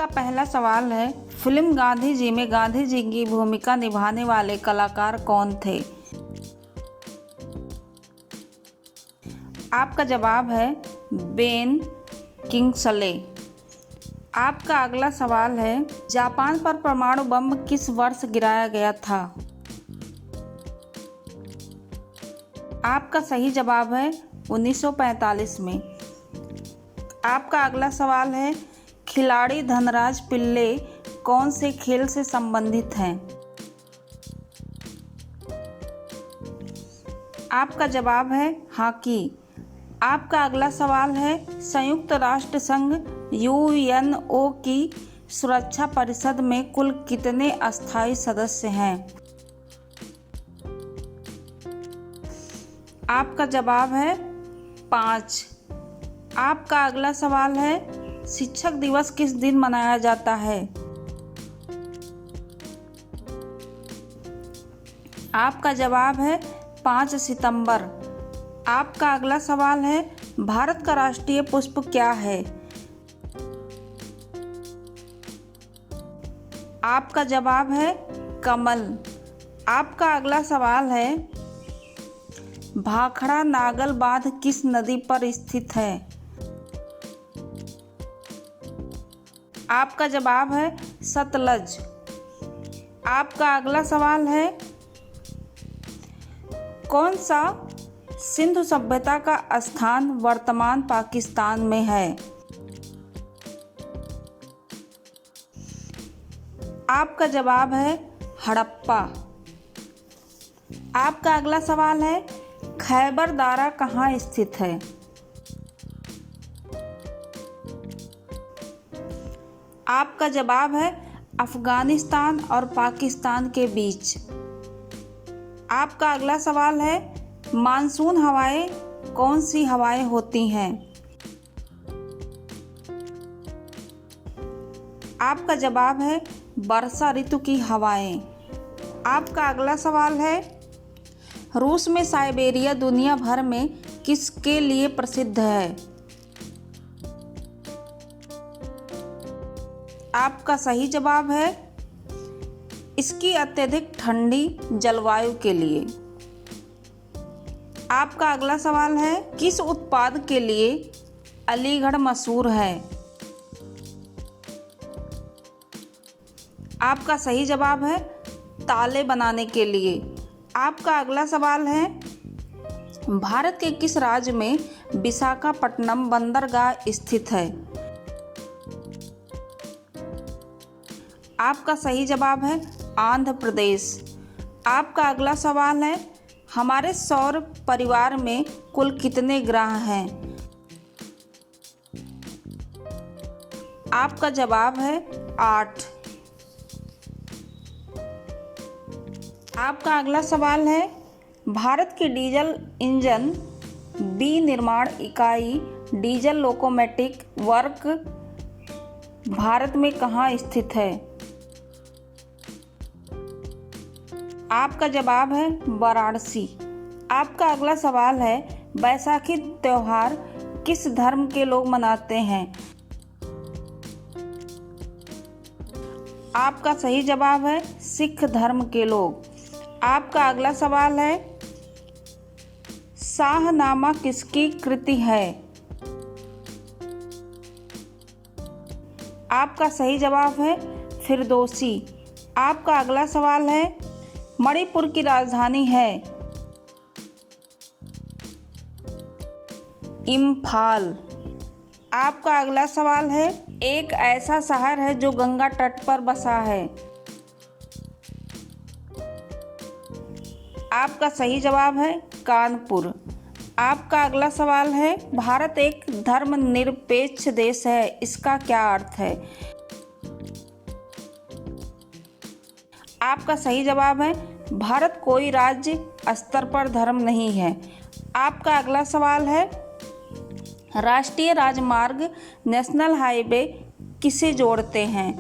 आपका पहला सवाल है, फिल्म गांधी जी में गांधी जी की भूमिका निभाने वाले कलाकार कौन थे? आपका जवाब है बेन किंग्सले। आपका अगला सवाल है, जापान पर परमाणु बम किस वर्ष गिराया गया था? आपका सही जवाब है 1945 में। आपका अगला सवाल है, खिलाड़ी धनराज पिल्ले कौन से खेल से संबंधित हैं? आपका जवाब है हॉकी। आपका अगला सवाल है, संयुक्त राष्ट्र संघ यूएनओ की सुरक्षा परिषद में कुल कितने अस्थायी सदस्य हैं? आपका जवाब है 5। आपका अगला सवाल है, शिक्षक दिवस किस दिन मनाया जाता है? आपका जवाब है 5 सितंबर। आपका अगला सवाल है, भारत का राष्ट्रीय पुष्प क्या है? आपका जवाब है कमल। आपका अगला सवाल है, भाखड़ा नागल बांध किस नदी पर स्थित है? आपका जवाब है सतलज। आपका अगला सवाल है, कौन सा सिंधु सभ्यता का स्थान वर्तमान पाकिस्तान में है? आपका जवाब है हड़प्पा। आपका अगला सवाल है, खैबर दारा कहाँ स्थित है? आपका जवाब है अफगानिस्तान और पाकिस्तान के बीच। आपका अगला सवाल है, मानसून हवाएं कौन सी हवाएं होती हैं? आपका जवाब है वर्षा ऋतु की हवाएं। आपका अगला सवाल है, रूस में साइबेरिया दुनिया भर में किसके लिए प्रसिद्ध है? आपका सही जवाब है इसकी अत्यधिक ठंडी जलवायु के लिए। आपका अगला सवाल है, किस उत्पाद के लिए अलीगढ़ मशहूर है? आपका सही जवाब है ताले बनाने के लिए। आपका अगला सवाल है, भारत के किस राज्य में विशाखापट्टनम बंदरगाह स्थित है? आपका सही जवाब है आंध्र प्रदेश। आपका अगला सवाल है, हमारे सौर परिवार में कुल कितने ग्रह हैं? आपका जवाब है 8। आपका अगला सवाल है, भारत की डीजल इंजन विनिर्माण इकाई डीजल लोकोमोटिव वर्क भारत में कहाँ स्थित है? आपका जवाब है वाराणसी। आपका अगला सवाल है, बैसाखी त्योहार किस धर्म के लोग मनाते हैं? आपका सही जवाब है सिख धर्म के लोग। आपका अगला सवाल है, शाहनामा किसकी कृति है? आपका सही जवाब है फिरदौसी। आपका अगला सवाल है, मणिपुर की राजधानी है इम्फाल। आपका अगला सवाल है, एक ऐसा शहर है जो गंगा तट पर बसा है। आपका सही जवाब है कानपुर। आपका अगला सवाल है, भारत एक धर्मनिरपेक्ष देश है, इसका क्या अर्थ है? आपका सही जवाब है भारत कोई राज्य स्तर पर धर्म नहीं है। आपका अगला सवाल है, राष्ट्रीय राजमार्ग नेशनल हाईवे किसे जोड़ते हैं?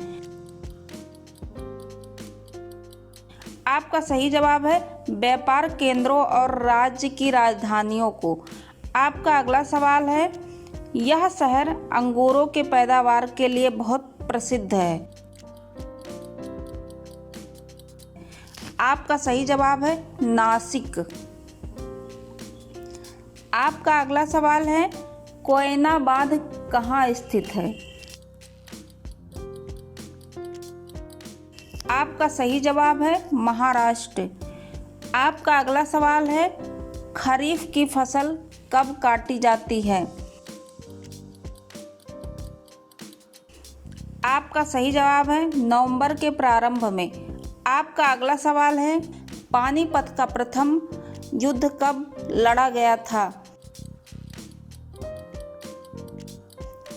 आपका सही जवाब है व्यापार केंद्रों और राज्य की राजधानियों को। आपका अगला सवाल है, यह शहर अंगूरों के पैदावार के लिए बहुत प्रसिद्ध है? आपका सही जवाब है नासिक। आपका अगला सवाल है, कोयना बांध कहाँ स्थित है? आपका सही जवाब है महाराष्ट्र। आपका अगला सवाल है, खरीफ की फसल कब काटी जाती है? आपका सही जवाब है नवंबर के प्रारंभ में। आपका अगला सवाल है, पानीपत का प्रथम युद्ध कब लड़ा गया था?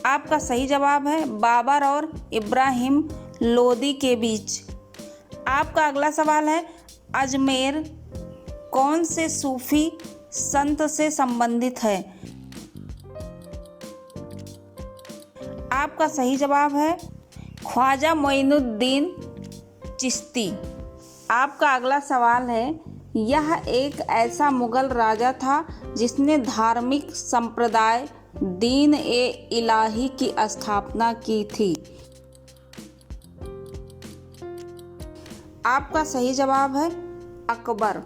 आपका सही जवाब है बाबर और इब्राहिम लोदी के बीच। आपका अगला सवाल है, अजमेर कौन से सूफी संत से संबंधित है? आपका सही जवाब है ख्वाजा मोइनुद्दीन चिश्ती। आपका अगला सवाल है, यह एक ऐसा मुगल राजा था जिसने धार्मिक संप्रदाय दीन ए इलाही की स्थापना की थी। आपका सही जवाब है अकबर।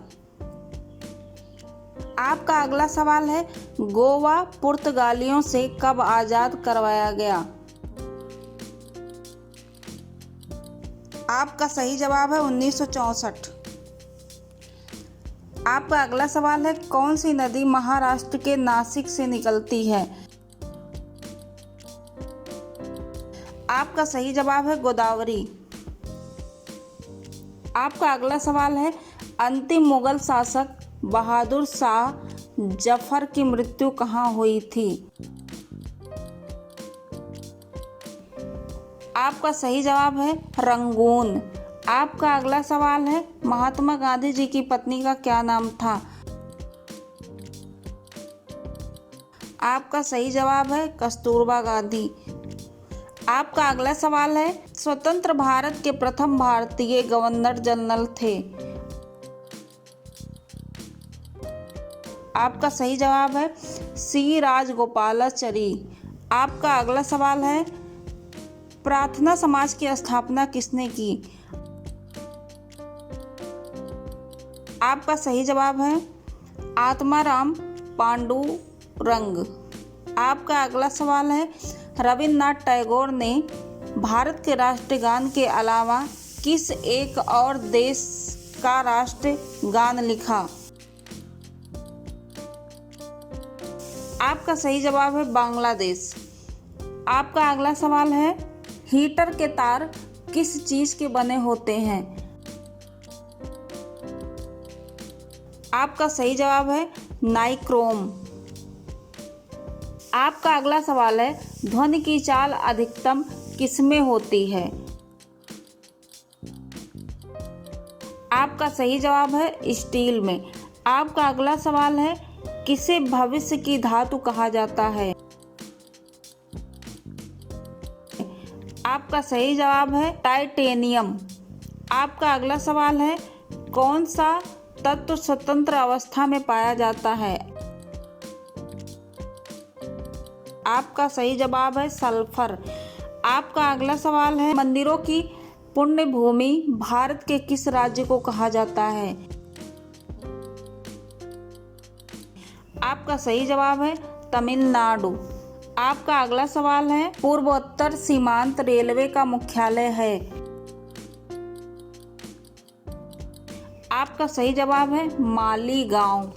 आपका अगला सवाल है, गोवा पुर्तगालियों से कब आज़ाद करवाया गया? आपका सही जवाब है 1964। आपका अगला सवाल है, कौन सी नदी महाराष्ट्र के नासिक से निकलती है? आपका सही जवाब है गोदावरी। आपका अगला सवाल है, अंतिम मुगल शासक बहादुर शाह जफर की मृत्यु कहाँ हुई थी? आपका सही जवाब है रंगून। आपका अगला सवाल है, महात्मा गांधी जी की पत्नी का क्या नाम था? आपका सही जवाब है कस्तूरबा गांधी। आपका अगला सवाल है, स्वतंत्र भारत के प्रथम भारतीय गवर्नर जनरल थे? आपका सही जवाब है सी राजगोपालाचारी। आपका अगला सवाल है, प्रार्थना समाज की स्थापना किसने की? आपका सही जवाब है आत्माराम पांडुरंग। आपका अगला सवाल है, रविन्द्रनाथ टैगोर ने भारत के राष्ट्रगान के अलावा किस एक और देश का राष्ट्रगान लिखा? आपका सही जवाब है बांग्लादेश। आपका अगला सवाल है, हीटर के तार किस चीज के बने होते हैं? आपका सही जवाब है नाइक्रोम। आपका अगला सवाल है, ध्वनि की चाल अधिकतम किसमें होती है? आपका सही जवाब है स्टील में। आपका अगला सवाल है, किसे भविष्य की धातु कहा जाता है? आपका सही जवाब है टाइटेनियम। आपका अगला सवाल है, कौन सा तत्व स्वतंत्र अवस्था में पाया जाता है? आपका सही जवाब है सल्फर। आपका अगला सवाल है, मंदिरों की पुण्य भूमि भारत के किस राज्य को कहा जाता है? आपका सही जवाब है तमिलनाडु। आपका अगला सवाल है, पूर्वोत्तर सीमांत रेलवे का मुख्यालय है? आपका सही जवाब है मालीगांव।